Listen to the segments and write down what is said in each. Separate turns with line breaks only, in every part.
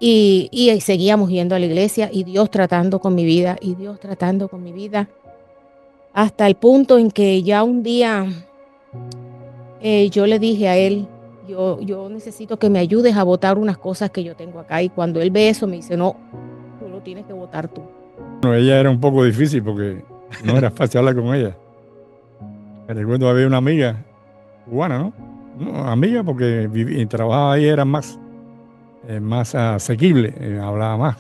Y seguíamos yendo a la iglesia y Dios tratando con mi vida y Dios tratando con mi vida hasta el punto en que ya un día yo le dije a él, yo necesito que me ayudes a botar unas cosas que yo tengo acá. Y cuando él ve eso me dice, no, tú lo tienes que botar tú.
Bueno, ella era un poco difícil porque no era fácil hablar con ella. Me recuerdo había una amiga cubana, ¿no? No, amiga porque y trabajaba ahí, era más asequible, hablaba más.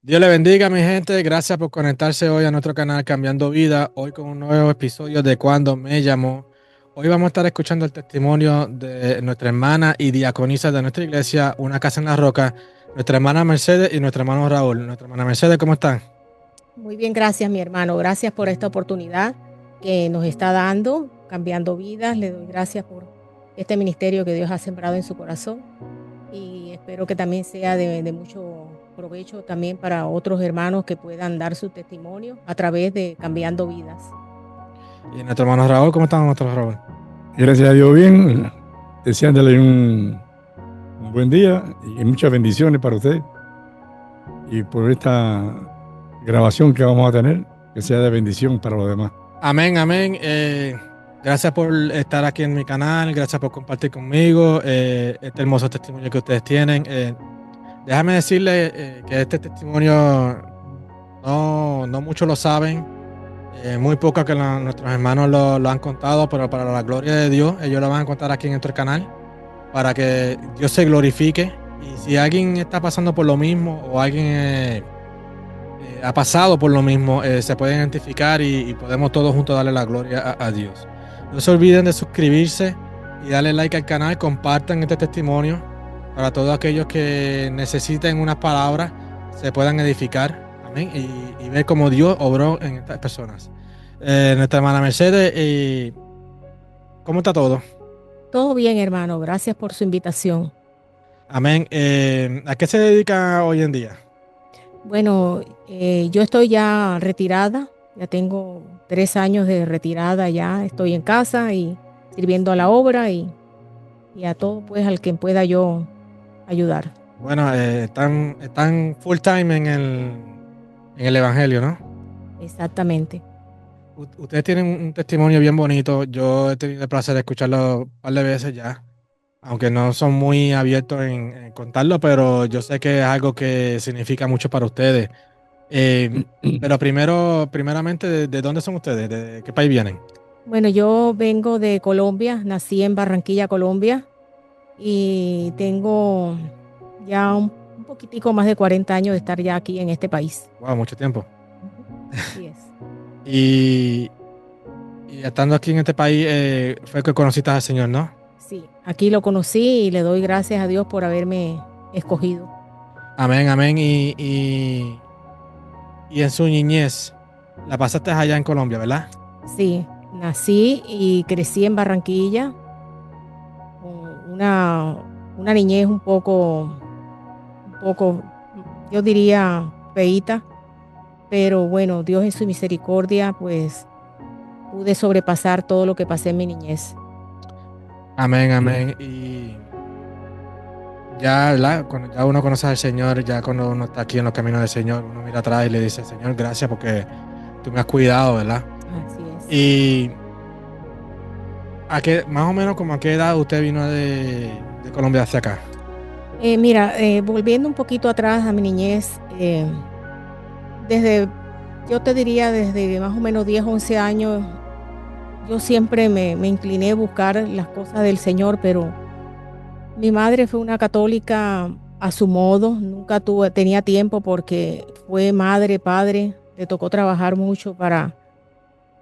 Dios le bendiga, mi gente. Gracias por conectarse hoy a nuestro canal Cambiando Vida. Hoy con un nuevo episodio de Cuando me llamó. Hoy vamos a estar escuchando el testimonio de nuestra hermana y diaconisa de nuestra iglesia, Una Casa en la Roca, nuestra hermana Mercedes y nuestro hermano Raúl. Nuestra hermana Mercedes, ¿cómo están?
Muy bien, gracias mi hermano. Gracias por esta oportunidad que nos está dando, cambiando vidas. Le doy gracias por este ministerio que Dios ha sembrado en su corazón. Y espero que también sea de mucho provecho también para otros hermanos que puedan dar su testimonio a través de Cambiando Vidas.
Y nuestro hermano Raúl, ¿cómo están nuestros Raúl?
Gracias a Dios, bien, deseándole un buen día y muchas bendiciones para usted y por esta grabación que vamos a tener, que sea de bendición para los demás.
Amén, amén. Gracias por estar aquí en mi canal, gracias por compartir conmigo este hermoso testimonio que ustedes tienen. Déjame decirle que este testimonio no muchos lo saben, muy pocos que nuestros hermanos lo han contado, pero para la gloria de Dios, ellos lo van a contar aquí en nuestro canal, para que Dios se glorifique. Y si alguien está pasando por lo mismo o alguien ha pasado por lo mismo, se puede identificar y podemos todos juntos darle la gloria a Dios. No se olviden de suscribirse y darle like al canal, compartan este testimonio para todos aquellos que necesiten unas palabras, se puedan edificar, amén, y ver cómo Dios obró en estas personas. Nuestra hermana Mercedes, ¿cómo está todo?
Todo bien, hermano. Gracias por su invitación.
Amén. ¿A qué se dedica hoy en día?
Bueno, yo estoy ya retirada. Ya tengo 3 años de retirada ya. Estoy en casa y sirviendo a la obra y a todo pues al que pueda yo ayudar.
Bueno, están full time en el Evangelio, ¿no?
Exactamente.
Ustedes tienen un testimonio bien bonito. Yo he tenido el placer de escucharlo un par de veces ya, aunque no son muy abiertos en contarlo, pero yo sé que es algo que significa mucho para ustedes. Pero primeramente, ¿de dónde son ustedes? ¿De qué país vienen?
Bueno, yo vengo de Colombia, nací en Barranquilla, Colombia, y tengo ya un poquitico más de 40 años de estar ya aquí en este país.
Wow, mucho tiempo.
Así es.
Y, y estando aquí en este país, fue que conociste al Señor, ¿no?
Sí, aquí lo conocí y le doy gracias a Dios por haberme escogido.
Amén, amén. Y en su niñez, la pasaste allá en Colombia, ¿verdad?
Sí, nací y crecí en Barranquilla, con una niñez un poco, yo diría, feíta, pero bueno, Dios en su misericordia, pues pude sobrepasar todo lo que pasé en mi niñez.
Amén, amén. Y ya, ¿verdad? Cuando ya uno conoce al Señor, ya cuando uno está aquí en los caminos del Señor, uno mira atrás y le dice, Señor, gracias porque tú me has cuidado, ¿verdad?
Así es.
Y más o menos como a qué edad usted vino de Colombia hacia acá.
Mira, volviendo un poquito atrás a mi niñez, desde, yo te diría desde más o menos 10, 11 años, yo siempre me incliné a buscar las cosas del Señor, pero mi madre fue una católica a su modo, nunca tenía tiempo porque fue madre, padre, le tocó trabajar mucho para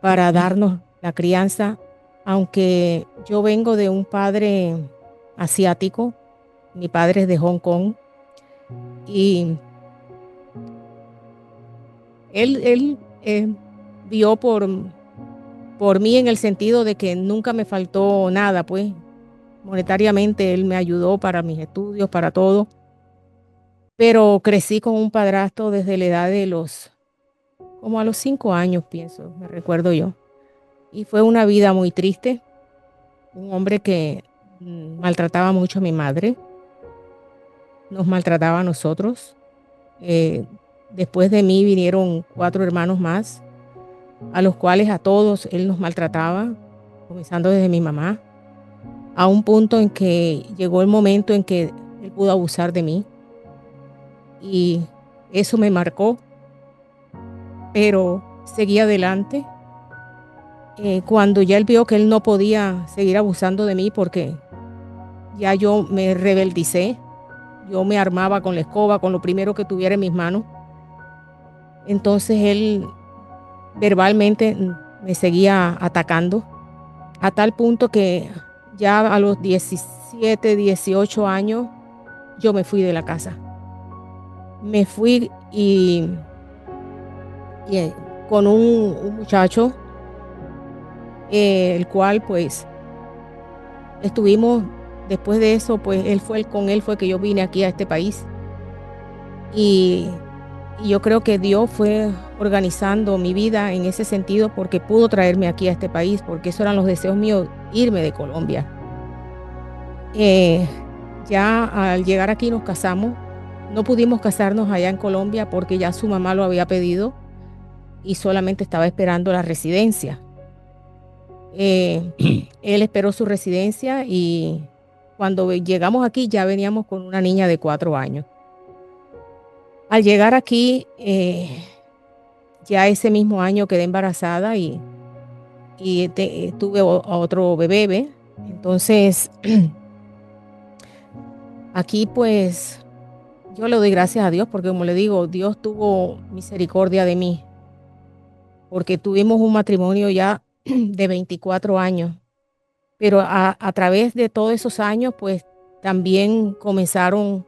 darnos la crianza, aunque yo vengo de un padre asiático, mi padre es de Hong Kong, y él vio por mí en el sentido de que nunca me faltó nada, pues monetariamente él me ayudó para mis estudios, para todo. pero crecí con un padrastro desde la edad de como a los 5 años, pienso, me recuerdo yo. Y fue una vida muy triste, un hombre que maltrataba mucho a mi madre, nos maltrataba a nosotros. Eh, Después de mí vinieron 4 hermanos más, a los cuales a todos él nos maltrataba, comenzando desde mi mamá, a un punto en que llegó el momento en que él pudo abusar de mí. Y eso me marcó, pero seguí adelante. Cuando ya él vio que él no podía seguir abusando de mí porque ya yo me rebeldicé, yo me armaba con la escoba, con lo primero que tuviera en mis manos. Entonces él verbalmente me seguía atacando, a tal punto que ya a los 17, 18 años yo me fui de la casa. Me fui y con un muchacho, el cual pues estuvimos, después de eso, pues con él fue que yo vine aquí a este país. Y yo creo que Dios fue organizando mi vida en ese sentido porque pudo traerme aquí a este país, porque esos eran los deseos míos, irme de Colombia. Ya al llegar aquí nos casamos. No pudimos casarnos allá en Colombia porque ya su mamá lo había pedido y solamente estaba esperando la residencia. Él esperó su residencia y cuando llegamos aquí ya veníamos con una niña de 4 años. Al llegar aquí, ya ese mismo año quedé embarazada y tuve a otro bebé. Entonces, aquí pues yo le doy gracias a Dios porque, como le digo, Dios tuvo misericordia de mí porque tuvimos un matrimonio ya de 24 años. Pero a través de todos esos años, pues también comenzó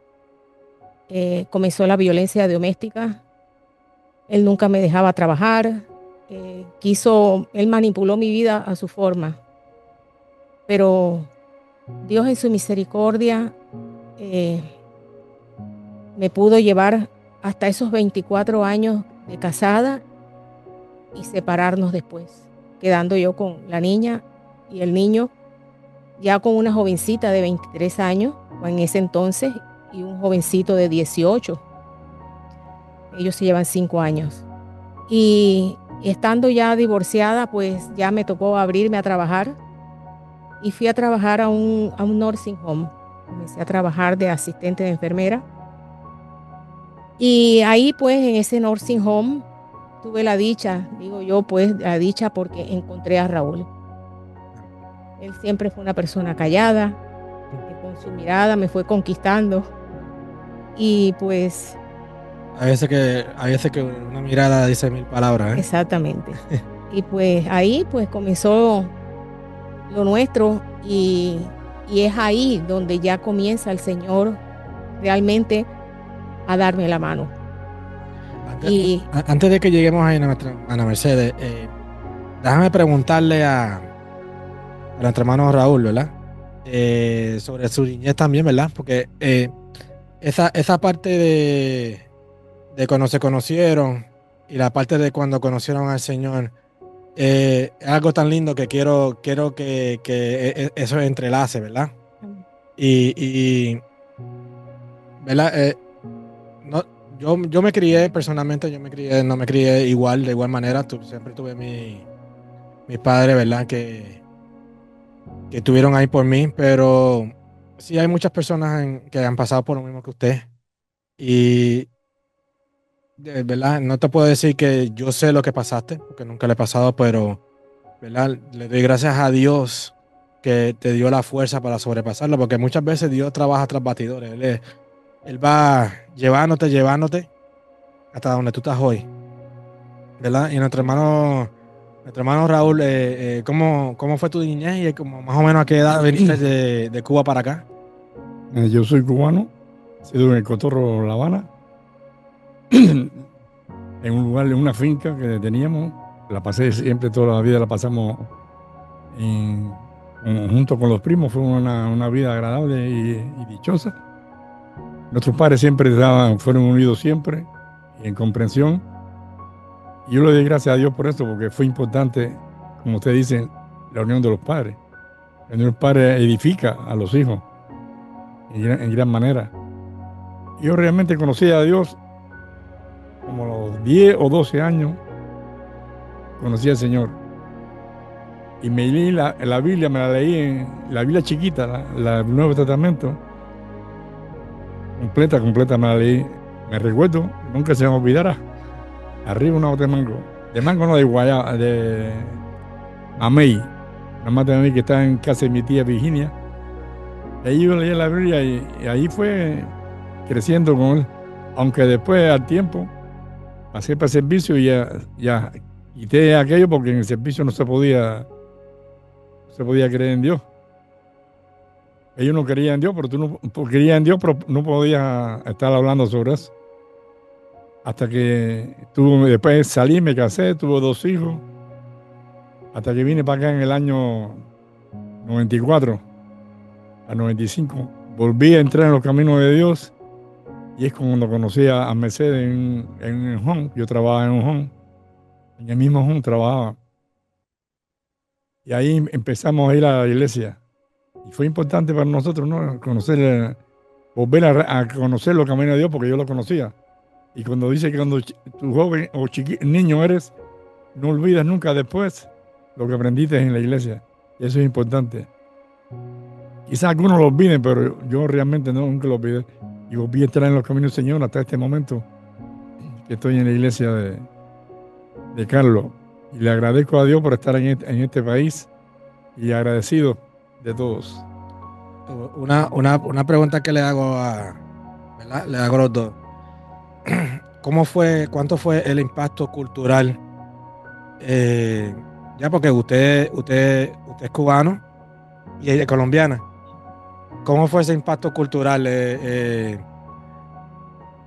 la violencia doméstica. Él nunca me dejaba trabajar. Él manipuló mi vida a su forma. Pero Dios en su misericordia eh, me pudo llevar hasta esos 24 años de casada y separarnos después, quedando yo con la niña y el niño, ya con una jovencita de 23 años en ese entonces y un jovencito de 18. Ellos se llevan 5 años. Y estando ya divorciada, pues ya me tocó abrirme a trabajar y fui a trabajar a un nursing home. Comencé a trabajar de asistente de enfermera. Y ahí pues en ese nursing home tuve la dicha, digo yo pues la dicha porque encontré a Raúl. Él siempre fue una persona callada, que con su mirada me fue conquistando. Y pues...
Hay veces que una mirada dice 1000 palabras, ¿eh?
Exactamente. Y pues ahí pues comenzó lo nuestro y es ahí donde ya comienza el Señor realmente a darme la mano.
Antes de que lleguemos ahí a Ana Mercedes, déjame preguntarle a nuestro hermano Raúl, ¿verdad? Sobre su niñez también, ¿verdad? Porque esa parte de cuando se conocieron y la parte de cuando conocieron al Señor, es algo tan lindo que quiero que eso entrelace, ¿verdad? Y ¿verdad? No, yo me crié personalmente, no me crié igual, de igual manera. Siempre tuve mis padres, ¿verdad? Que estuvieron ahí por mí, pero sí hay muchas personas que han pasado por lo mismo que usted. Y, ¿verdad? No te puedo decir que yo sé lo que pasaste, porque nunca le he pasado, pero, ¿verdad? Le doy gracias a Dios que te dio la fuerza para sobrepasarlo, porque muchas veces Dios trabaja tras batidores. Él va llevándote hasta donde tú estás hoy, ¿verdad? Y nuestro hermano Raúl, ¿cómo fue tu niñez y como más o menos a qué edad viniste de Cuba para acá?
Yo soy cubano, nacido en el Cotorro, La Habana, en un lugar, en una finca que teníamos. La pasé siempre, toda la vida la pasamos junto con los primos. Fue una vida agradable y dichosa. Nuestros padres siempre fueron unidos siempre, y en comprensión. Y yo le doy gracias a Dios por esto, porque fue importante, como usted dice, la unión de los padres. La unión de los padres edifica a los hijos en gran manera. Yo realmente conocí a Dios como a los 10 o 12 años, conocí al Señor. Y me leí la Biblia, me la leí en la Biblia chiquita, el Nuevo Testamento, completa me la leí. Me recuerdo, nunca se me olvidará, arriba una bota de mango no, de guayaba, de mamey, una mata de mamey que está en casa de mi tía Virginia. Y ahí yo leí la Biblia y ahí fue creciendo con él. Aunque después, al tiempo, pasé para el servicio y ya quité aquello porque en el servicio no se podía creer en Dios. Ellos no querían en Dios, pero tú no querías en Dios, pero no podías estar hablando sobre eso. Hasta que después salí, me casé, tuve 2 hijos, hasta que vine para acá en el año 94 a 95. Volví a entrar en los caminos de Dios y es cuando conocí a Mercedes en un home. Yo trabajaba en un home, en el mismo home trabajaba. Y ahí empezamos a ir a la iglesia. Y fue importante para nosotros, ¿no? Volver a conocer los caminos de Dios, porque yo lo conocía. Y cuando dice que cuando tú joven o niño eres, no olvidas nunca después lo que aprendiste en la iglesia. Y eso es importante. Quizás algunos lo olviden, pero yo realmente nunca lo olvidé. Y volví a estar en los caminos del Señor hasta este momento que estoy en la iglesia de Carlos. Y le agradezco a Dios por estar en este país y agradecido de todos.
Una pregunta que le hago ¿verdad? Le hago a los dos. ¿Cuánto fue el impacto cultural? Ya porque usted es cubano y ella es colombiana. ¿Cómo fue ese impacto cultural?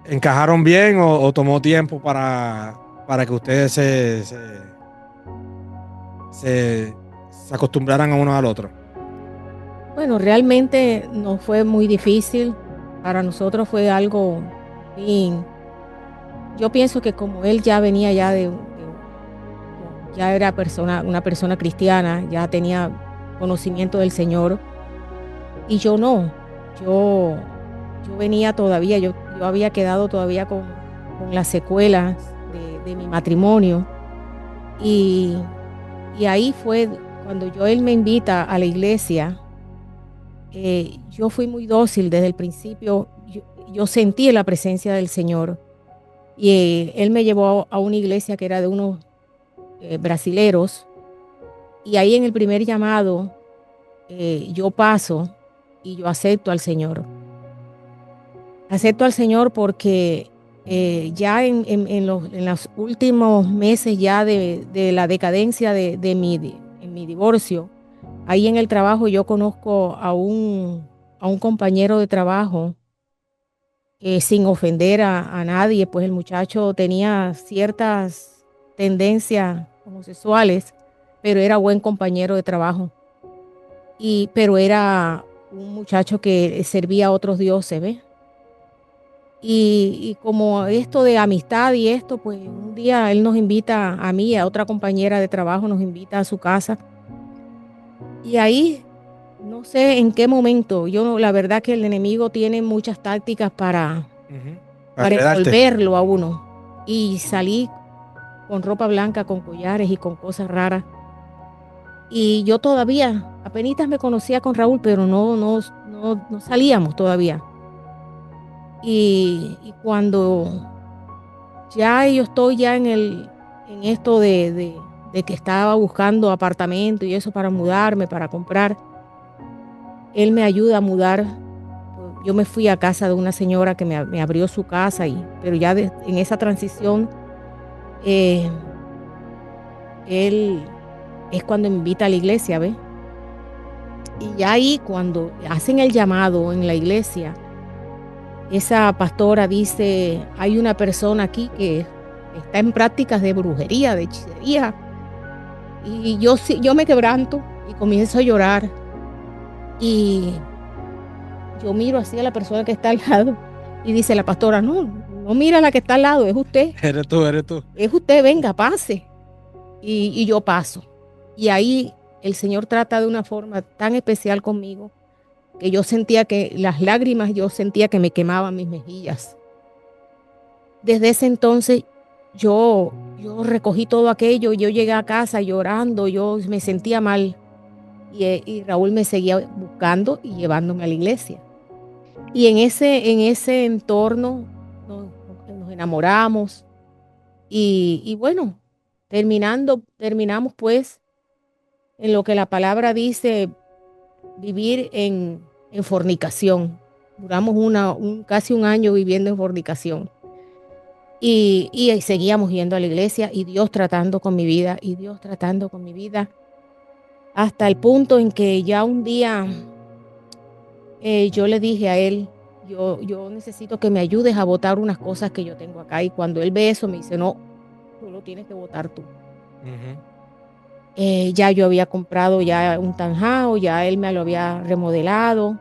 ¿Encajaron bien o tomó tiempo para que ustedes se acostumbraran a uno al otro?
Bueno, realmente no fue muy difícil. Para nosotros fue algo bien. Yo pienso que como él ya venía ya era una persona cristiana, ya tenía conocimiento del Señor, y yo no. Yo venía todavía, yo había quedado todavía con las secuelas de mi matrimonio. Y ahí fue cuando él me invita a la iglesia. Yo fui muy dócil desde el principio. Yo sentí la presencia del Señor. Y él me llevó a una iglesia que era de unos brasileros. Y ahí en el primer llamado yo paso y yo acepto al Señor. Acepto al Señor porque ya en los últimos meses ya de la decadencia en mi divorcio, ahí en el trabajo yo conozco a un compañero de trabajo sin ofender a nadie, pues el muchacho tenía ciertas tendencias homosexuales, pero era buen compañero de trabajo. Pero era un muchacho que servía a otros dioses, ¿ves? Y como esto de amistad y esto, pues un día él nos invita a mí, a otra compañera de trabajo, nos invita a su casa. Y ahí, no sé en qué momento, la verdad que el enemigo tiene muchas tácticas para envolverlo a uno. Y salí con ropa blanca, con collares y con cosas raras. Y yo todavía, apenas me conocía con Raúl, pero no salíamos todavía. Y cuando ya yo estoy ya en esto de que estaba buscando apartamento y eso para mudarme, para comprar, él me ayuda a mudar. Yo me fui a casa de una señora que me abrió su casa, pero ya en esa transición, él es cuando me invita a la iglesia, ¿ves? Y ya ahí cuando hacen el llamado en la iglesia, esa pastora dice, hay una persona aquí que está en prácticas de brujería, de hechicería. Y yo me quebranto y comienzo a llorar. Y yo miro así a la persona que está al lado Y dice la pastora, no, no mira la que está al lado, es usted.
Eres tú, eres tú.
Es usted, venga, pase. Y yo paso. Y ahí el Señor trata de una forma tan especial conmigo que yo sentía que las lágrimas, yo sentía que me quemaban mis mejillas. Desde ese entonces yo recogí todo aquello, yo llegué a casa llorando, yo me sentía mal. Y Raúl me seguía buscando y llevándome a la iglesia. Y en ese entorno nos enamoramos y bueno, terminamos pues en lo que la palabra dice, vivir en fornicación. Duramos casi un año viviendo en fornicación. Y seguíamos yendo a la iglesia y Dios tratando con mi vida y Dios tratando con mi vida hasta el punto en que ya un día yo le dije a él, yo necesito que me ayudes a botar unas cosas que yo tengo acá. Y cuando él ve eso me dice, no, tú lo tienes que botar tú. Ya yo había comprado ya un tanjao, ya él me lo había remodelado,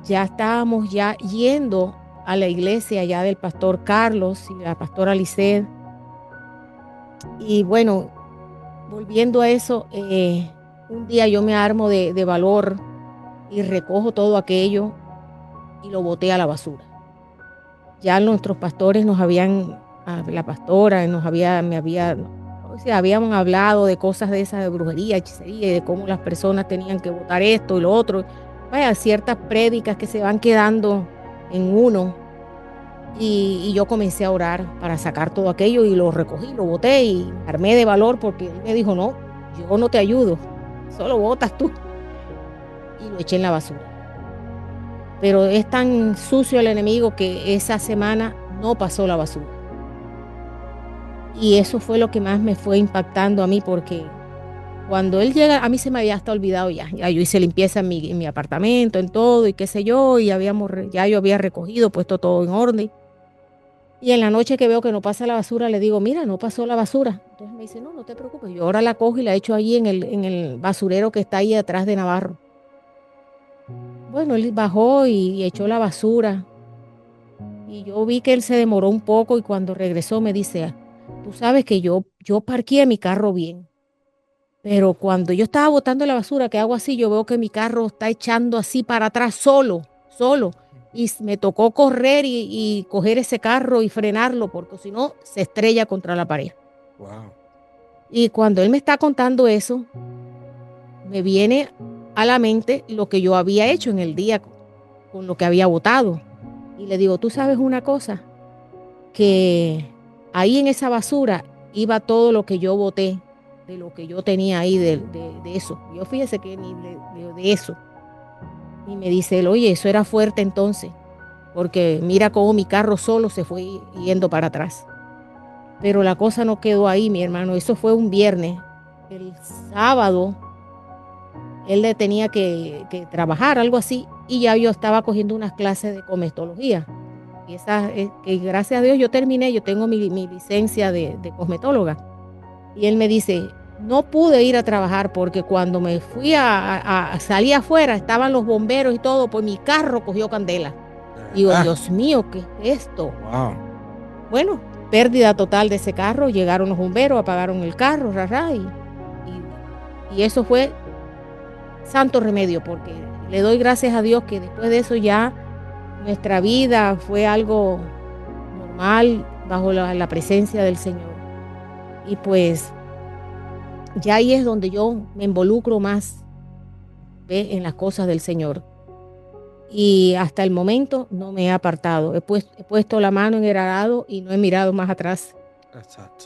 ya estábamos ya yendo a la iglesia ya del pastor Carlos y la pastora Lisset. Y bueno, volviendo a eso, un día yo me armo de valor y recojo todo aquello y lo boté a la basura. Ya nuestros pastores nos habían, la pastora habíamos hablado de cosas de esas, de brujería, hechicería, y de cómo las personas tenían que votar esto y lo otro. Vaya, ciertas prédicas que se van quedando en uno. Y yo comencé a orar para sacar todo aquello y lo recogí, lo boté y me armé de valor porque él me dijo, no, yo no te ayudo, solo botas tú. Y lo eché en la basura. Pero es tan sucio el enemigo que esa semana no pasó la basura. Y eso fue lo que más me fue impactando a mí, porque cuando él llega, a mí se me había hasta olvidado ya yo hice limpieza en mi apartamento, en todo, y qué sé yo, y ya yo había recogido, puesto todo en orden. Y en la noche que veo que no pasa la basura, le digo, mira, no pasó la basura. Entonces me dice, no, no te preocupes, yo ahora la cojo y la echo allí en el basurero que está ahí atrás de Navarro. Bueno, él bajó y echó la basura. Y yo vi que él se demoró un poco y cuando regresó me dice, tú sabes que yo parqueé mi carro bien, pero cuando yo estaba botando la basura, que hago así, yo veo que mi carro está echando así para atrás solo. Y me tocó correr y coger ese carro y frenarlo, porque si no, se estrella contra la pared.
Wow.
Y cuando él me está contando eso, me viene a la mente lo que yo había hecho en el día con lo que había botado. Y le digo, tú sabes una cosa, que ahí en esa basura iba todo lo que yo boté, de lo que yo tenía ahí, de eso. Yo fíjese que ni de eso. Y me dice él, oye, eso era fuerte entonces, porque mira cómo mi carro solo se fue yendo para atrás. Pero la cosa no quedó ahí, mi hermano, eso fue un viernes. El sábado él le tenía que trabajar, algo así, y ya yo estaba cogiendo unas clases de cosmetología. Y que gracias a Dios yo terminé, yo tengo mi licencia de cosmetóloga. Y él me dice, no pude ir a trabajar porque cuando me fui a salir afuera, estaban los bomberos y todo, pues mi carro cogió candela. Y digo, Dios mío, ¿qué es esto?
Wow.
Bueno, pérdida total de ese carro, llegaron los bomberos, apagaron el carro, y eso fue santo remedio, porque le doy gracias a Dios que después de eso ya nuestra vida fue algo normal bajo la presencia del Señor. Y pues ya ahí es donde yo me involucro más en las cosas del Señor. Y hasta el momento no me he apartado. He puesto la mano en el arado y no he mirado más atrás.
Exacto.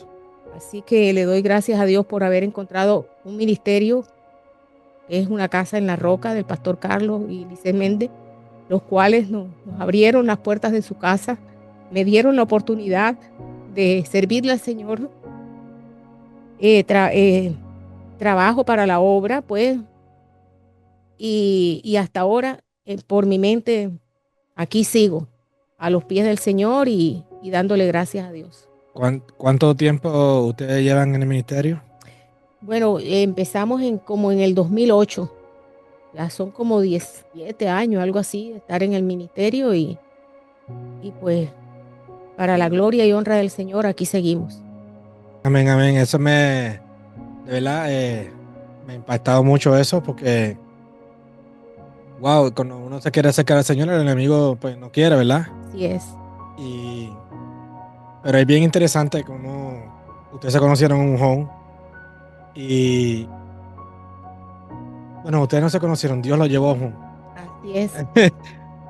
Así que le doy gracias a Dios por haber encontrado un ministerio, que es una casa en la roca del pastor Carlos y Lisset Méndez, los cuales nos abrieron las puertas de su casa, me dieron la oportunidad de servirle al Señor, trabajo para la obra, pues, y hasta ahora, por mi mente, aquí sigo, a los pies del Señor y dándole gracias a Dios.
¿Cuánto tiempo ustedes llevan en el ministerio?
Bueno, empezamos como en el 2008. Ya son como 17 años, algo así, de estar en el ministerio y y pues para la gloria y honra del Señor aquí seguimos.
Amén, amén. Eso de verdad, me ha impactado mucho eso porque, wow, cuando uno se quiere acercar al Señor, el enemigo pues no quiere, ¿verdad?
Así es.
Pero es bien interesante cómo ustedes se conocieron en un home y, bueno, ustedes no se conocieron, Dios los llevó a un home.
Así es.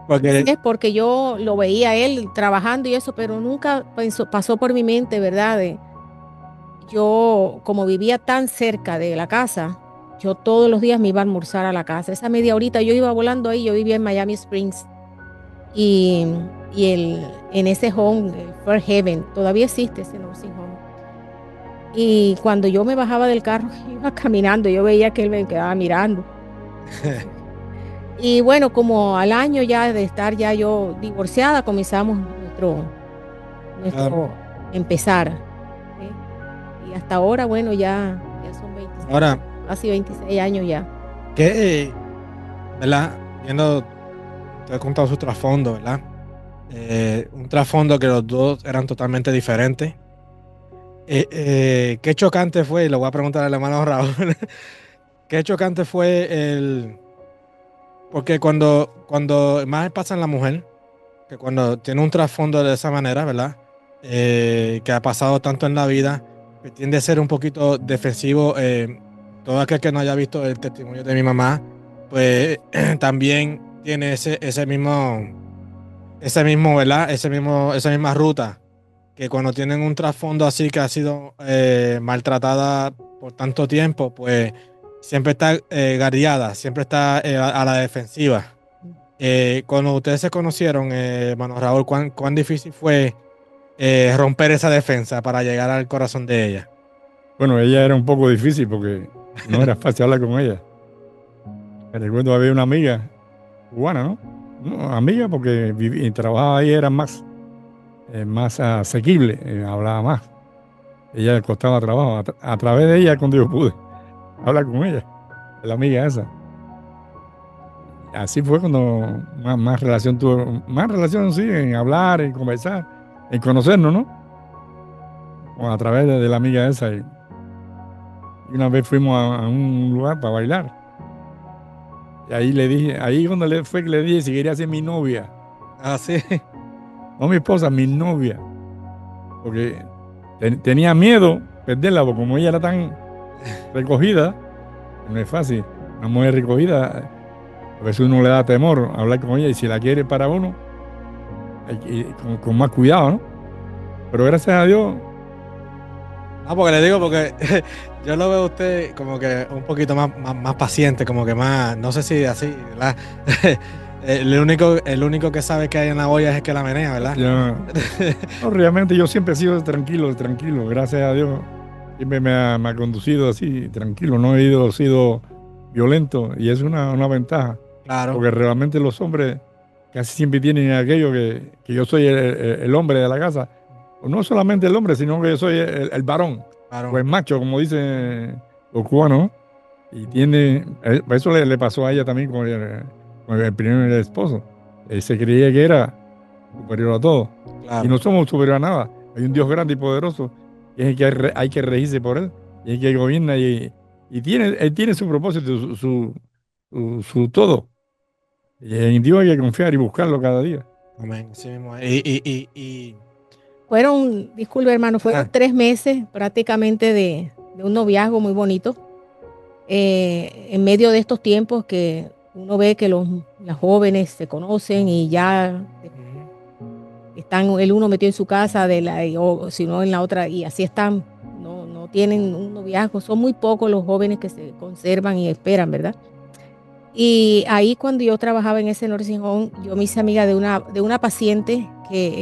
Porque
Sí, es porque yo lo veía a él trabajando y eso, pero nunca pasó por mi mente, ¿verdad? Yo, como vivía tan cerca de la casa, yo todos los días me iba a almorzar a la casa. Esa media horita yo iba volando ahí, yo vivía en Miami Springs. Y, en ese home, el Fair Haven, todavía existe ese nursing home. Y cuando yo me bajaba del carro, iba caminando, yo veía que él me quedaba mirando. Y bueno, como al año ya de estar ya yo divorciada, comenzamos nuestro empezar. ¿Sí? Y hasta ahora, bueno, ya son 26,
ahora,
casi 26 años ya.
que, ¿verdad? Viendo, te he contado su trasfondo, ¿verdad? Un trasfondo que los dos eran totalmente diferentes. Qué chocante fue, y le voy a preguntar al hermano Raúl, qué chocante fue porque cuando más pasa en la mujer, que cuando tiene un trasfondo de esa manera, ¿verdad? Que ha pasado tanto en la vida, que tiende a ser un poquito defensivo. Todo aquel que no haya visto el testimonio de mi mamá, pues también tiene ese mismo, ¿verdad? Esa misma ruta, que cuando tienen un trasfondo así que ha sido maltratada por tanto tiempo, pues siempre está gardeada, siempre está a la defensiva. Cuando ustedes se conocieron, hermano Raúl, ¿cuán difícil fue romper esa defensa para llegar al corazón de ella?
Bueno, ella era un poco difícil porque no era fácil hablar con ella. Me recuerdo había una amiga cubana, ¿no? No, amiga porque y trabajaba ahí, era más asequible, hablaba más. Ella le costaba trabajo. A través de ella, cuando yo pude hablar con ella, la amiga esa. Así fue cuando más relación tuve, más relación sí, en hablar, en conversar, en conocernos, ¿no? A través de la amiga esa. Y una vez fuimos a un lugar para bailar. Y ahí le dije, ahí cuando fue que le dije si quería ser mi novia.
Ah, sí.
No mi esposa, mi novia. Porque tenía miedo perderla, porque como ella era tan recogida, no es fácil. Una mujer recogida, a veces uno le da temor hablar con ella y si la quiere para uno, con más cuidado, ¿no? Pero gracias a Dios.
Ah, porque le digo, porque yo lo veo a usted como que un poquito más paciente, como que más, no sé si así, ¿verdad? El único que sabe que hay en la olla es el que la menea, ¿verdad?
No, realmente yo siempre he sido tranquilo, gracias a Dios. Siempre me ha conducido así, tranquilo, no he sido violento y es una ventaja.
Claro.
Porque realmente los hombres casi siempre tienen aquello que yo soy el hombre de la casa. O no solamente el hombre, sino que yo soy el varón,
Claro.
o el macho, como dicen los cubanos. Y eso le pasó a ella también con el primer esposo. Él se creía que era superior a todo.
Claro.
Y no somos superior a nada. Hay un Dios grande y poderoso, y es el que hay que regirse por él, y es el que gobierna, y él tiene su propósito, su todo. Y en Dios hay que confiar y buscarlo cada día.
Amén. Sí mismo.
Disculpe hermano, fueron 3 meses prácticamente de un noviazgo muy bonito. En medio de estos tiempos que uno ve que las jóvenes se conocen y ya están el uno metido en su casa o si no en la otra, y así están, no tienen un noviazgo. Son muy pocos los jóvenes que se conservan y esperan, ¿verdad? Y ahí cuando yo trabajaba en ese nursing home, yo me hice amiga de una paciente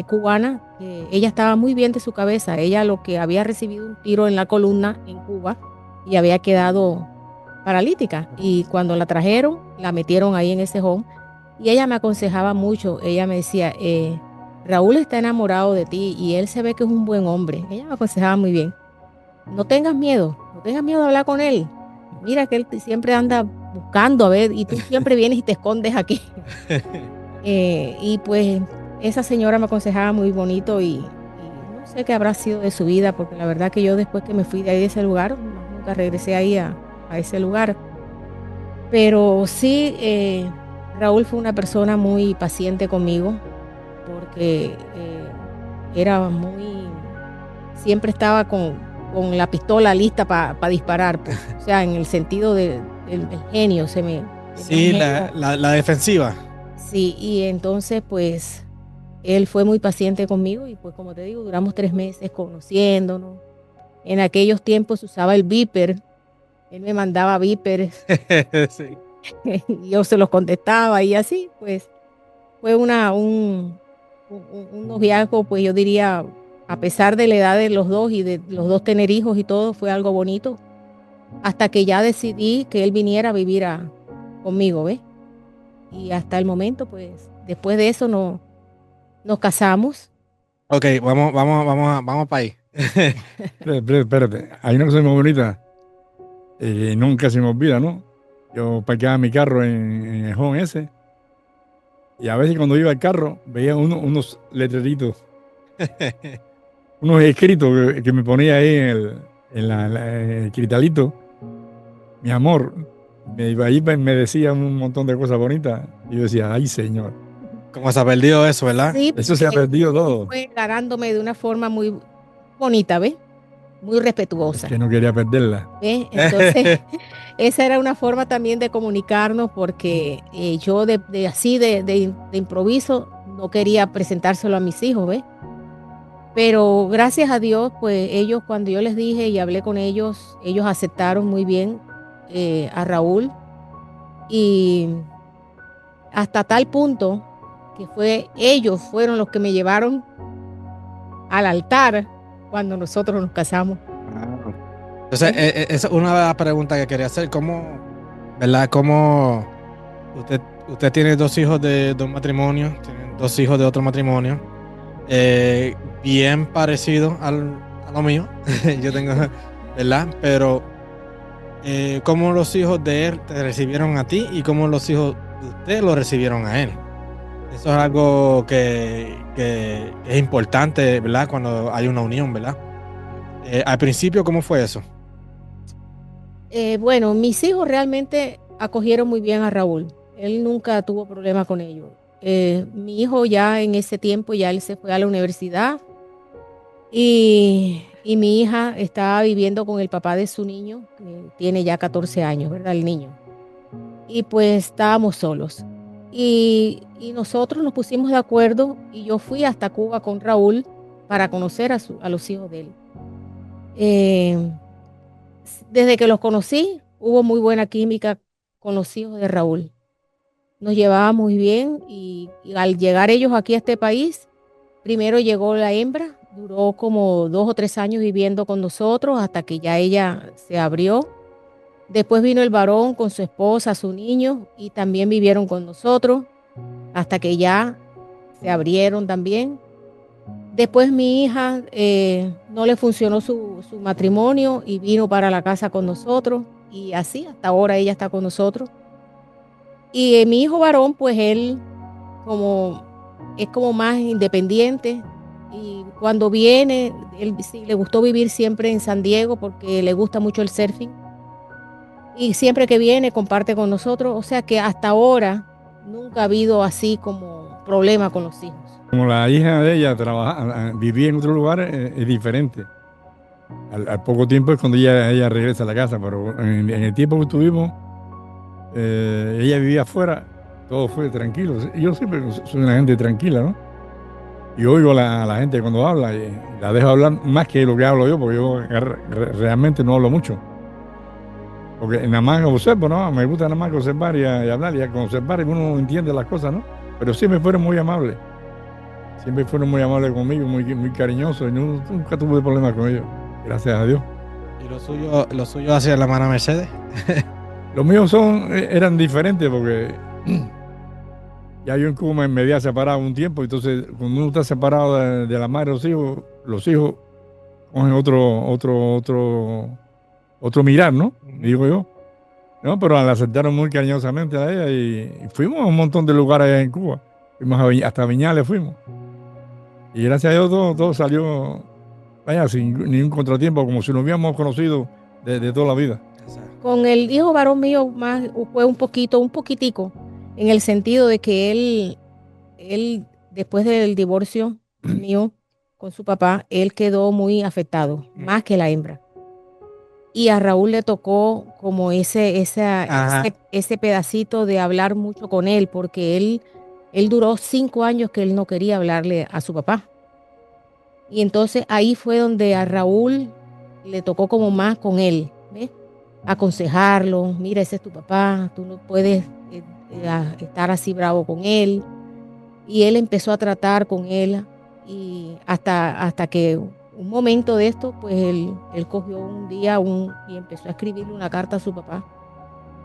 cubana, que ella estaba muy bien de su cabeza. Ella lo que había recibido un tiro en la columna en Cuba y había quedado paralítica. Y cuando la trajeron, la metieron ahí en ese home y ella me aconsejaba mucho. Ella me decía, Raúl está enamorado de ti y él se ve que es un buen hombre. Ella me aconsejaba muy bien. No tengas miedo de hablar con él. Mira que él siempre anda buscando a ver y tú siempre vienes y te escondes aquí. Y pues esa señora me aconsejaba muy bonito y no sé qué habrá sido de su vida, porque la verdad que yo después que me fui de ahí de ese lugar, nunca regresé ahí a ese lugar. Pero sí, Raúl fue una persona muy paciente conmigo, porque era muy, siempre estaba con la pistola lista para disparar, pues. O sea, en el sentido del genio,
Sí, la defensiva.
Sí, y entonces pues él fue muy paciente conmigo y pues como te digo, duramos 3 meses conociéndonos. En aquellos tiempos usaba el Viper, él me mandaba Viper
Sí.
y yo se los contestaba y así, pues fue un noviazgo, pues yo diría, a pesar de la edad de los dos y de los dos tener hijos y todo, fue algo bonito, hasta que ya decidí que él viniera a vivir conmigo, ¿ves? Y hasta el momento, pues después de eso nos casamos.
Ok, vamos para ahí.
Espérate, hay una cosa muy bonita, nunca se me olvida, ¿no? Yo parqueaba mi carro en el home ese, y a veces cuando iba al carro veía unos letreritos, unos escritos que me ponía ahí en el critalito. Mi amor, ahí me decía un montón de cosas bonitas, y yo decía, ay señor,
Como se ha perdido eso, ¿verdad?
Sí,
eso se ha perdido todo.
fue ganándome de una forma muy bonita, ¿ves? Muy
Es
respetuosa,
que no quería perderla.
¿ves? Entonces, esa era una forma también de comunicarnos porque yo de improviso no quería presentárselo a mis hijos, ¿ves? Pero gracias a Dios, pues ellos, cuando yo les dije y hablé con ellos, ellos aceptaron muy bien a Raúl y hasta tal punto que ellos fueron los que me llevaron al altar cuando nosotros nos casamos.
Entonces, esa es una de las preguntas que quería hacer. ¿Cómo, verdad? ¿Cómo usted tiene 2 hijos de un matrimonio, tiene 2 hijos de otro matrimonio, bien parecido a lo mío? Yo tengo, ¿verdad? Pero, ¿cómo los hijos de él te recibieron a ti y cómo los hijos de usted lo recibieron a él? Eso es algo que es importante, ¿verdad? Cuando hay una unión, ¿verdad? Al principio, ¿cómo fue eso?
Bueno, mis hijos realmente acogieron muy bien a Raúl. Él nunca tuvo problema con ellos. Mi hijo ya en ese tiempo, ya él se fue a la universidad y mi hija estaba viviendo con el papá de su niño, que tiene ya 14 años, ¿verdad? El niño. Y pues estábamos solos. Y nosotros nos pusimos de acuerdo y yo fui hasta Cuba con Raúl para conocer a los hijos de él. Eh, Desde que los conocí, hubo muy buena química con los hijos de Raúl. Nos llevábamos muy bien y al llegar ellos aquí a este país, primero llegó la hembra, duró como 2 o 3 años viviendo con nosotros hasta que ya ella se abrió. Después vino el varón con su esposa, su niño y también vivieron con nosotros hasta que ya se abrieron también. Después mi hija no le funcionó su matrimonio y vino para la casa con nosotros y así hasta ahora ella está con nosotros. Y mi hijo varón, pues él como es como más independiente y cuando viene, él sí, le gustó vivir siempre en San Diego porque le gusta mucho el surfing y siempre que viene comparte con nosotros, o sea que hasta ahora nunca ha habido así como problema con los hijos.
Como la hija de ella vivía en otro lugar, es diferente. Al poco tiempo es cuando ella regresa a la casa, pero en el tiempo que estuvimos, ella vivía afuera, todo fue tranquilo. Yo siempre soy una gente tranquila, ¿no? Y oigo a la gente cuando habla y la dejo hablar más que lo que hablo yo, porque yo realmente no hablo mucho. Porque nada más observo, ¿no? Me gusta nada más observar y hablar, y a observar y uno entiende las cosas, ¿no? Pero siempre fueron muy amables. Siempre fueron muy amables conmigo, muy cariñosos y nunca tuve problemas con ellos, gracias a Dios.
¿Y lo suyo hacia la hermana Mercedes?
Los míos eran diferentes porque ya yo en Cuba me había separado un tiempo, entonces cuando uno está separado de la madre de los hijos cogen otro mirar, ¿no? Digo yo. No, pero la aceptaron muy cariñosamente a ella y fuimos a un montón de lugares allá en Cuba. Fuimos hasta Viñales fuimos. Y gracias a Dios todo salió, vaya, sin ningún contratiempo, como si nos hubiéramos conocido de toda la vida.
Con el hijo varón mío más fue un poquitico, en el sentido de que él después del divorcio mío con su papá, él quedó muy afectado, más que la hembra. Y a Raúl le tocó como ese pedacito de hablar mucho con él, porque él duró 5 años que él no quería hablarle a su papá. Y entonces ahí fue donde a Raúl le tocó como más con él, ¿ves? Aconsejarlo, mira, ese es tu papá, tú no puedes estar así bravo con él. Y él empezó a tratar con él y hasta que un momento de esto, pues él cogió un día y empezó a escribirle una carta a su papá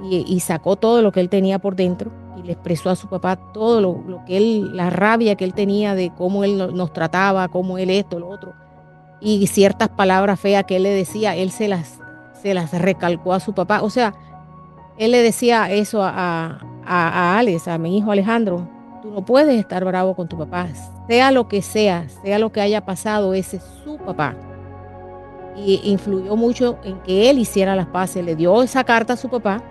y sacó todo lo que él tenía por dentro y le expresó a su papá todo lo que él, la rabia que él tenía de cómo él nos trataba, cómo él esto, lo otro. Y ciertas palabras feas que él le decía, él se las recalcó a su papá. O sea, él le decía eso a Alex, a mi hijo Alejandro. Tú no puedes estar bravo con tu papá, sea lo que sea lo que haya pasado, ese es su papá. Y influyó mucho en que él hiciera las paces. Le dio esa carta a su papá.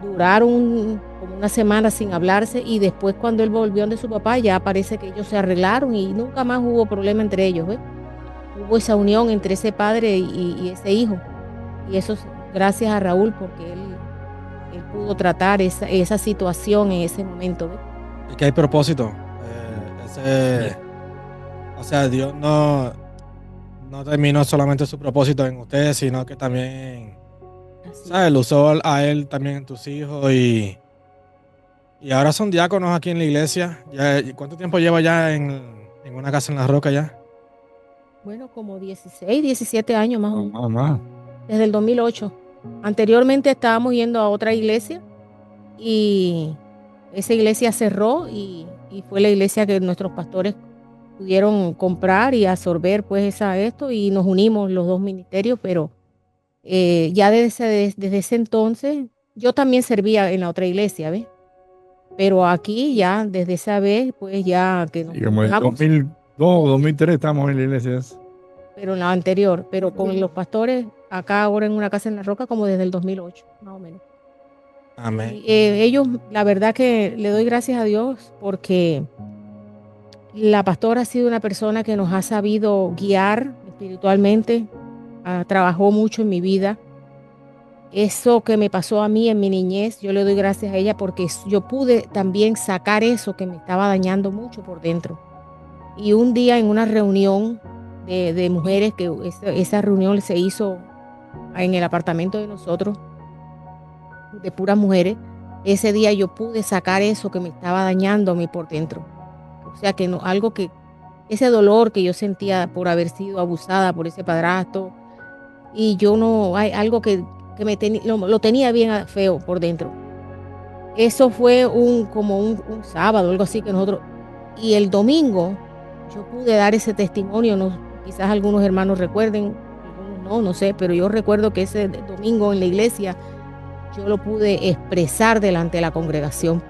Duraron como una semana sin hablarse y después cuando él volvió de su papá ya parece que ellos se arreglaron y nunca más hubo problema entre ellos. ¿Ves? Hubo esa unión entre ese padre y ese hijo. Y eso es gracias a Raúl porque él pudo tratar esa situación en ese momento. ¿Ves?
Es que hay propósito. O sea, Dios no terminó solamente su propósito en ustedes, sino que también, ¿sabes? Lo usó a él también en tus hijos y ahora son diáconos aquí en la iglesia. ¿Cuánto tiempo lleva ya en una casa en la roca ya?
Bueno, como 16, 17 años más o menos.
Más.
Desde el 2008. Anteriormente estábamos yendo a otra iglesia y esa iglesia cerró y fue la iglesia que nuestros pastores pudieron comprar y absorber pues esto y nos unimos los dos ministerios, pero ya desde ese entonces yo también servía en la otra iglesia, ¿ves? Pero aquí ya desde esa vez pues ya que nos
Y como en 2002 o 2003 estamos en la iglesia.
Pero en la anterior, pero con los pastores acá ahora en una casa en la roca como desde el 2008, más o menos.
Amén.
Y, ellos, la verdad que le doy gracias a Dios porque la pastora ha sido una persona que nos ha sabido guiar espiritualmente, trabajó mucho en mi vida. Eso que me pasó a mí en mi niñez, yo le doy gracias a ella porque yo pude también sacar eso que me estaba dañando mucho por dentro. Y un día en una reunión de mujeres, que esa reunión se hizo en el apartamento de nosotros, de puras mujeres, ese día yo pude sacar eso que me estaba dañándome por dentro. O sea, que no, ese dolor que yo sentía por haber sido abusada por ese padrastro, y yo no, hay algo que lo tenía bien feo por dentro. Eso fue como un sábado, algo así que nosotros, y el domingo yo pude dar ese testimonio, quizás algunos hermanos recuerden, algunos no sé, pero yo recuerdo que ese domingo en la iglesia yo lo pude expresar delante de la congregación.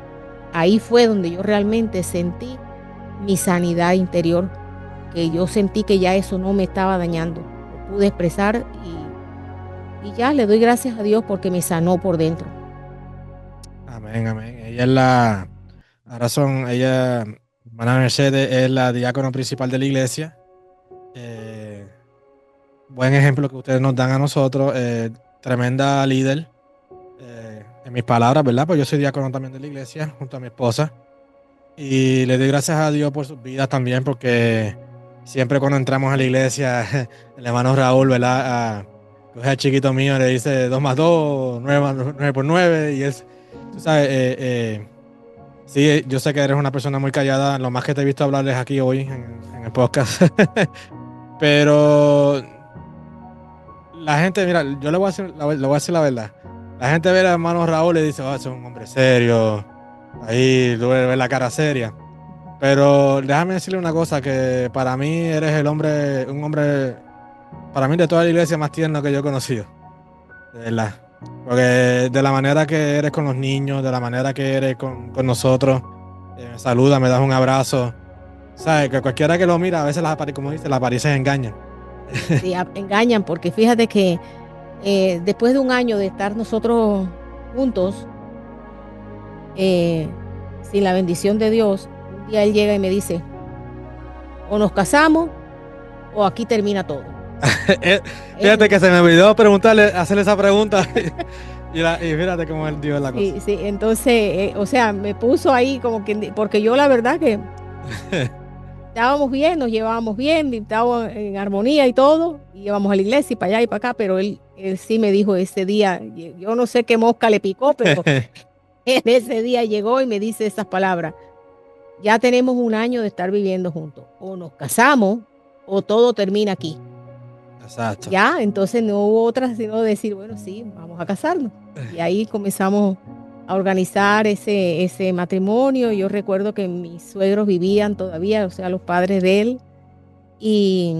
Ahí fue donde yo realmente sentí mi sanidad interior, que yo sentí que ya eso no me estaba dañando. Lo pude expresar y ya le doy gracias a Dios porque me sanó por dentro.
Amén, amén. Hermana Mercedes es la diácono principal de la iglesia. Buen ejemplo que ustedes nos dan a nosotros. Tremenda líder. En mis palabras, ¿verdad? Pues yo soy diácono también de la iglesia, junto a mi esposa. Y le doy gracias a Dios por sus vidas también, porque siempre cuando entramos a la iglesia, el hermano Raúl, ¿verdad? Coge al chiquito mío, le dice 2 más 2, 9 por 9, y es, tú sabes, sí, yo sé que eres una persona muy callada, lo más que te he visto hablarles aquí hoy en el podcast. Pero la gente, mira, yo le voy a decir la verdad. La gente ve al hermano Raúl y dice, es un hombre serio, ahí tú ves la cara seria. Pero déjame decirle una cosa, que para mí eres un hombre, para mí de toda la iglesia más tierno que yo he conocido. De verdad. Porque de la manera que eres con los niños, de la manera que eres con nosotros, me saludas, me das un abrazo. ¿Sabes? Que cualquiera que lo mira, a veces como dice, las apariencias engañan.
Sí, engañan, porque fíjate que después de un año de estar nosotros juntos, sin la bendición de Dios, un día él llega y me dice, o nos casamos o aquí termina todo.
Fíjate que se me olvidó hacerle esa pregunta y fíjate cómo él dio la cosa.
Sí, entonces, o sea, me puso ahí como que, porque yo la verdad que estábamos bien, nos llevábamos bien, estábamos en armonía y todo, y íbamos a la iglesia y para allá y para acá, pero él sí me dijo ese día, yo no sé qué mosca le picó, pero en ese día llegó y me dice esas palabras, ya tenemos un año de estar viviendo juntos, o nos casamos o todo termina aquí.
Exacto.
Ya, entonces no hubo otra sino decir, bueno, sí, vamos a casarnos. Y ahí comenzamos a organizar ese matrimonio. Yo recuerdo que mis suegros vivían todavía, o sea, los padres de él, y,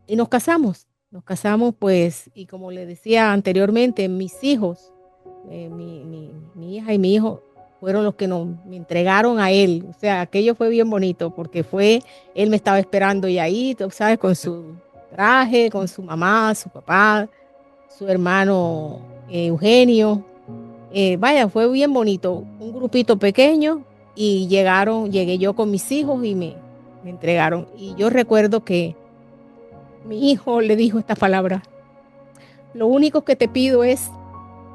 y nos casamos. Nos casamos, pues, y como le decía anteriormente, mis hijos, mi hija y mi hijo, fueron los que me entregaron a él. O sea, aquello fue bien bonito porque él me estaba esperando y ahí, tú sabes, con su traje, con su mamá, su papá, su hermano Eugenio. Vaya, fue bien bonito, un grupito pequeño y llegué yo con mis hijos y me entregaron. Y yo recuerdo que mi hijo le dijo esta palabra, lo único que te pido es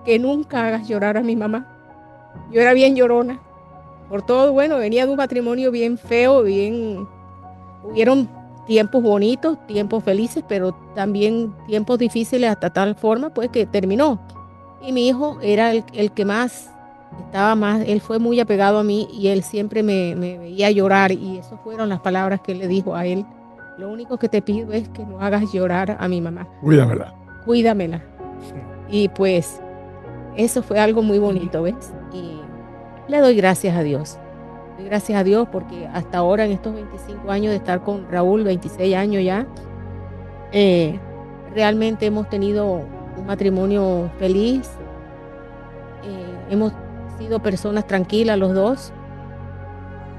que nunca hagas llorar a mi mamá. Yo era bien llorona, por todo, bueno, venía de un matrimonio bien feo, hubieron tiempos bonitos, tiempos felices, pero también tiempos difíciles hasta tal forma, pues, que terminó. Y mi hijo era el que él fue muy apegado a mí y él siempre me veía llorar y esas fueron las palabras que él le dijo a él. Lo único que te pido es que no hagas llorar a mi mamá.
Cuídamela.
Cuídamela. Y pues eso fue algo muy bonito, ¿ves? Y le doy gracias a Dios. Doy gracias a Dios porque hasta ahora en estos 25 años de estar con Raúl, 26 años ya, realmente hemos tenido un matrimonio feliz. Hemos sido personas tranquilas los dos.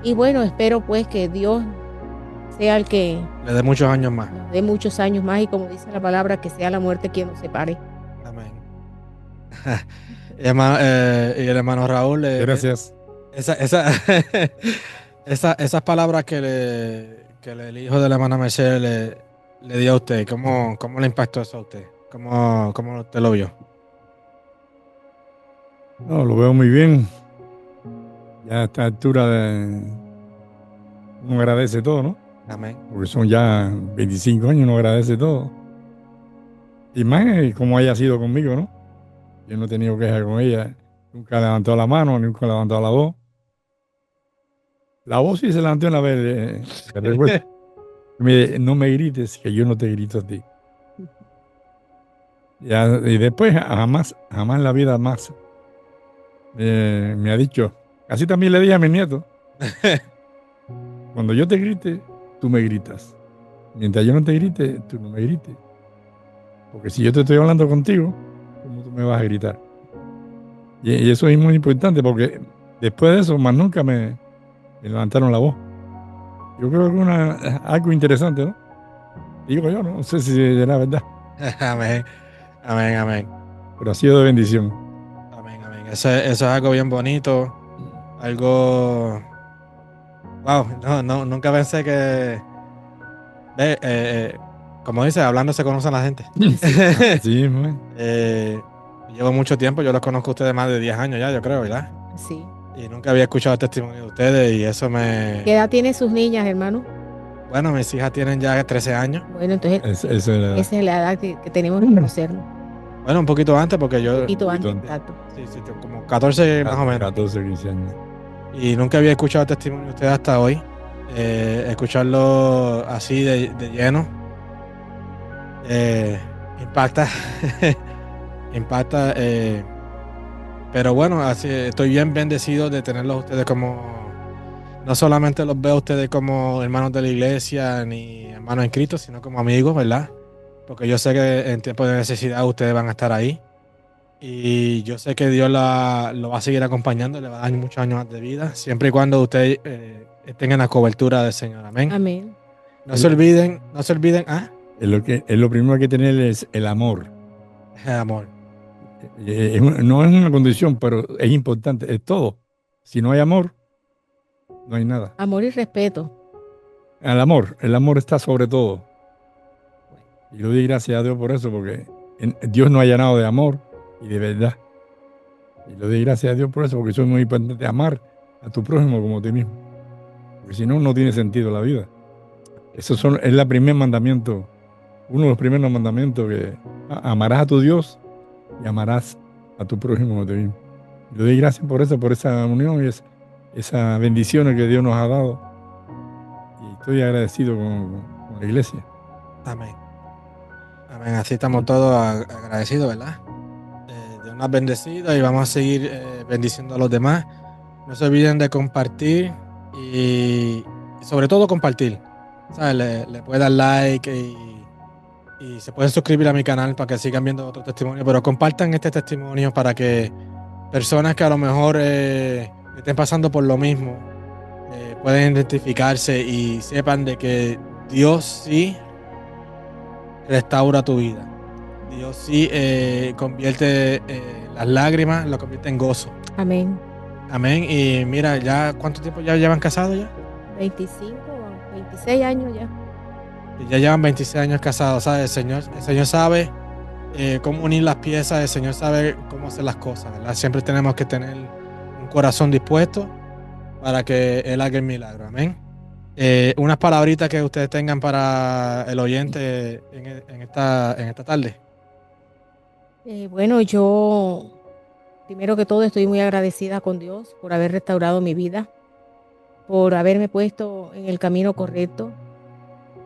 Y bueno, espero pues que Dios sea el que
le dé muchos años más.
Nos dé muchos años más y como dice la palabra, que sea la muerte quien nos separe.
Amén. Y el hermano Raúl.
Gracias.
Esas palabras que el hijo de la hermana Mercedes le dio a usted, ¿cómo le impactó eso a usted? ¿Cómo usted lo vio?
No, lo veo muy bien. Ya a esta altura uno agradece todo, ¿no?
Amén.
Porque son ya 25 años, uno agradece todo. Y más como haya sido conmigo, ¿no? Yo no he tenido queja con ella. Nunca levantó la mano, nunca levantó la voz. La voz sí se levantó una vez. No me grites, que yo no te grito a ti. Ya, y después jamás en la vida más me ha dicho. Así también le dije a mi nieto. Cuando yo te grite, tú me gritas. Mientras yo no te grite, tú no me grites. Porque si yo te estoy hablando contigo, ¿cómo tú me vas a gritar? Y eso es muy importante porque después de eso, más nunca me levantaron la voz. Yo creo que es algo interesante, ¿no? Digo yo, no sé si era verdad.
Amén. Amén, amén.
Pero ha sido de bendición.
Amén, amén. Eso es algo bien bonito. Algo... Wow, no, nunca pensé que... como dice, hablando se conocen la gente.
Sí, man.
Llevo mucho tiempo, yo los conozco a ustedes más de 10 años ya, yo creo, ¿verdad?
Sí.
Y nunca había escuchado el testimonio de ustedes y eso me...
¿Qué edad tienen sus niñas, hermano?
Bueno, mis hijas tienen ya 13 años.
Bueno, entonces
Esa
es la edad que tenemos que conocernos.
Bueno, un poquito antes porque yo...
Un poquito antes,
antes.
exacto.
Sí, como 14 más o menos.
14, 15 años.
Y nunca había escuchado el testimonio de ustedes hasta hoy. Escucharlo así de lleno impacta. Impacta. Pero bueno, así estoy bien bendecido de tenerlos ustedes como... No solamente los veo a ustedes como hermanos de la iglesia ni hermanos en Cristo, sino como amigos, ¿verdad? Porque yo sé que en tiempos de necesidad ustedes van a estar ahí. Y yo sé que Dios lo va a seguir acompañando, le va a dar muchos años más de vida, siempre y cuando usted estén en la cobertura del Señor. Amén.
Amén.
No se olviden.
Es lo primero que hay que tener es el amor.
El amor.
No es una condición, pero es importante, es todo. Si no hay amor, no hay nada.
Amor y respeto.
El amor está sobre todo. Y yo doy gracias a Dios por eso, porque Dios nos ha llenado de amor y de verdad. Y le doy gracias a Dios por eso, porque eso es muy importante, amar a tu prójimo como a ti mismo. Porque si no, no tiene sentido la vida. Es el primer mandamiento, uno de los primeros mandamientos que amarás a tu Dios y amarás a tu prójimo como a ti mismo. Le doy gracias por eso, por esa unión y esas bendiciones que Dios nos ha dado. Y estoy agradecido con la iglesia.
Amén. Amén. Así estamos todos agradecidos, ¿verdad? Dios nos ha bendecido y vamos a seguir bendiciendo a los demás. No se olviden de compartir y sobre todo compartir. ¿Sabes? Le pueden dar like y se pueden suscribir a mi canal para que sigan viendo otros testimonios, pero compartan este testimonio para que personas que a lo mejor estén pasando por lo mismo pueden identificarse y sepan de que Dios sí restaura tu vida. Dios sí convierte las lágrimas, lo convierte en gozo.
Amén.
Amén. Y mira, ya ¿cuánto tiempo ya llevan casados ya?
25, 26 años ya.
Y ya llevan 26 años casados, ¿sabes? El Señor sabe cómo unir las piezas, el Señor sabe cómo hacer las cosas, ¿verdad? Siempre tenemos que tener un corazón dispuesto para que Él haga el milagro. Amén. Unas palabritas que ustedes tengan para el oyente en esta tarde.
Bueno, yo primero que todo estoy muy agradecida con Dios por haber restaurado mi vida, por haberme puesto en el camino correcto,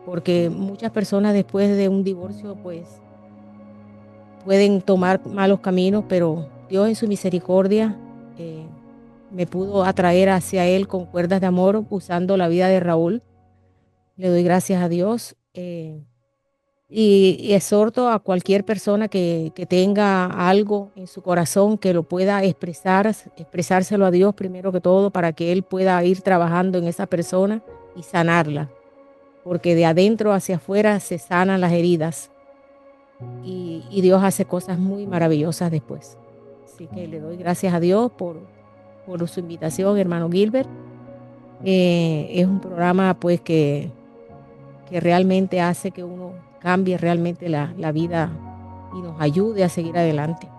porque muchas personas después de un divorcio pues pueden tomar malos caminos, pero Dios en su misericordia me pudo atraer hacia Él con cuerdas de amor usando la vida de Raúl. Le doy gracias a Dios. Y exhorto a cualquier persona que tenga algo en su corazón que lo pueda expresárselo a Dios primero que todo para que Él pueda ir trabajando en esa persona y sanarla, porque de adentro hacia afuera se sanan las heridas y Dios hace cosas muy maravillosas después. Así que le doy gracias a Dios por su invitación, hermano Gilbert. Es un programa pues que realmente hace que uno cambie realmente la vida y nos ayude a seguir adelante.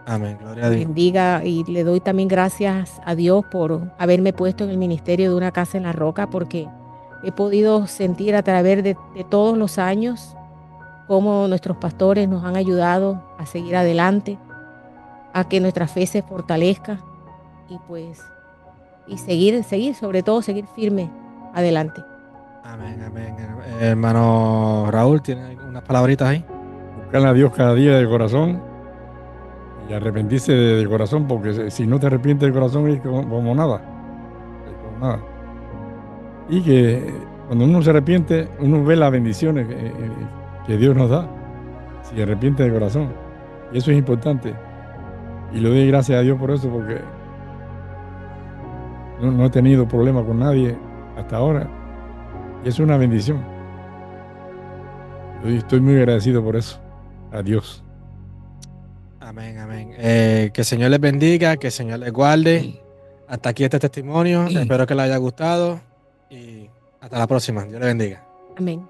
Amén, gloria a Dios.
Bendiga y le doy también gracias a Dios por haberme puesto en el ministerio de Una Casa en la Roca, porque he podido sentir a través de todos los años cómo nuestros pastores nos han ayudado a seguir adelante, a que nuestra fe se fortalezca y pues seguir, sobre todo seguir firme adelante.
Amén, amén. Hermano Raúl, ¿tiene unas palabritas ahí?
Buscar a Dios cada día de corazón y arrepentirse de corazón, porque si no te arrepientes de corazón es como nada. Es como nada. Y que cuando uno se arrepiente, uno ve las bendiciones que Dios nos da, si arrepiente de corazón. Y eso es importante. Y le doy gracias a Dios por eso, porque no he tenido problema con nadie hasta ahora. Y es una bendición. Yo estoy muy agradecido por eso. A Dios.
Amén, amén. Que el Señor les bendiga, que el Señor les guarde. Hasta aquí este testimonio. Espero que les haya gustado. Y hasta la próxima. Dios les bendiga.
Amén.